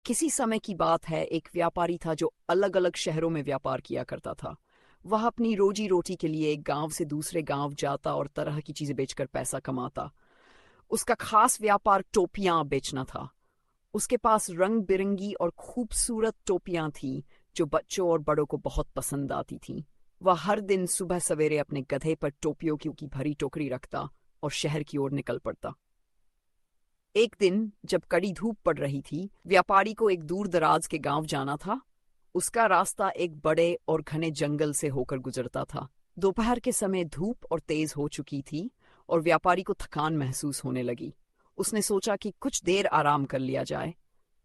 किसी समय की बात है, एक व्यापारी था जो अलग अलग शहरों में व्यापार किया करता था। वह अपनी रोजी रोटी के लिए एक गांव से दूसरे गांव जाता और तरह की चीजें बेचकर पैसा कमाता। उसका खास व्यापार टोपियां बेचना था। उसके पास रंग बिरंगी और खूबसूरत टोपियां थीं जो बच्चों और बड़ों को बहुत पसंद आती थीं। वह हर दिन सुबह सवेरे अपने गधे पर टोपियों की भरी टोकरी रखता और शहर की ओर निकल पड़ता। एक दिन जब कड़ी धूप पड़ रही थी, व्यापारी को एक दूर दराज के गांव जाना था। उसका रास्ता एक बड़े और घने जंगल से होकर गुजरता था। दोपहर के समय धूप और तेज हो चुकी थी और व्यापारी को थकान महसूस होने लगी। उसने सोचा कि कुछ देर आराम कर लिया जाए।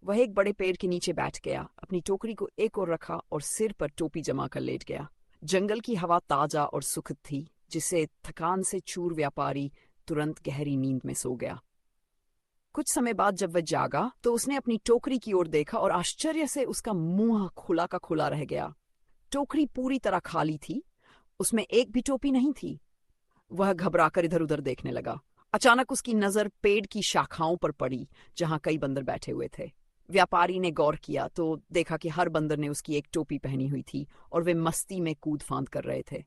वह एक बड़े पेड़ के नीचे बैठ गया, अपनी टोकरी को एक ओर रखा और सिर पर टोपी जमा कर लेट गया। जंगल की हवा ताजा और सुखद थी, जिससे थकान से चूर व्यापारी तुरंत गहरी नींद में सो गया। कुछ समय बाद जब वह जागा तो उसने अपनी टोकरी की ओर देखा और आश्चर्य से उसका मुंह खुला का खुला रह गया। टोकरी पूरी तरह खाली थी, उसमें एक भी टोपी नहीं थी। वह घबराकर इधर उधर देखने लगा। अचानक उसकी नजर पेड़ की शाखाओं पर पड़ी, जहां कई बंदर बैठे हुए थे। व्यापारी ने गौर किया तो देखा कि हर बंदर ने उसकी एक टोपी पहनी हुई थी और वे मस्ती में कूद फांद कर रहे थे।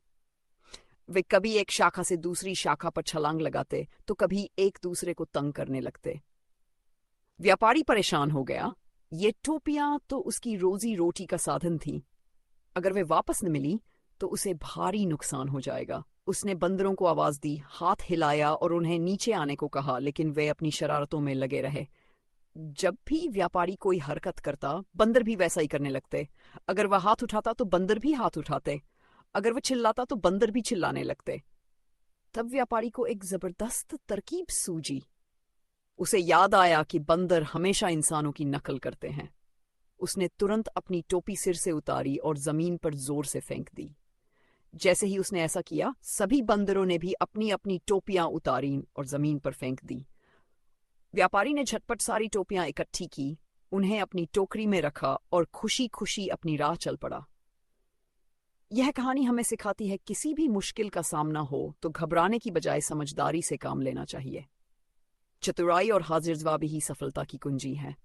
वे कभी एक शाखा से दूसरी शाखा पर छलांग लगाते तो कभी एक दूसरे को तंग करने लगते। व्यापारी परेशान हो गया। ये टोपियां तो उसकी रोजी रोटी का साधन थी। अगर वे वापस न मिली तो उसे भारी नुकसान हो जाएगा। उसने बंदरों को आवाज दी, हाथ हिलाया और उन्हें नीचे आने को कहा, लेकिन वे अपनी शरारतों में लगे रहे। जब भी व्यापारी कोई हरकत करता, बंदर भी वैसा ही करने लगते। अगर वह हाथ उठाता तो बंदर भी हाथ उठाते। अगर वह चिल्लाता तो बंदर भी चिल्लाने लगते। तब व्यापारी को एक जबरदस्त तरकीब सूझी। उसे याद आया कि बंदर हमेशा इंसानों की नकल करते हैं। उसने तुरंत अपनी टोपी सिर से उतारी और जमीन पर जोर से फेंक दी। जैसे ही उसने ऐसा किया, सभी बंदरों ने भी अपनी अपनी टोपियां उतारी और जमीन पर फेंक दी। व्यापारी ने झटपट सारी टोपियां इकट्ठी की, उन्हें अपनी टोकरी में रखा और खुशी खुशी अपनी राह चल पड़ा। यह कहानी हमें सिखाती है, किसी भी मुश्किल का सामना हो तो घबराने की बजाय समझदारी से काम लेना चाहिए। चतुराई और हाजिर जवाबी ही सफलता की कुंजी है।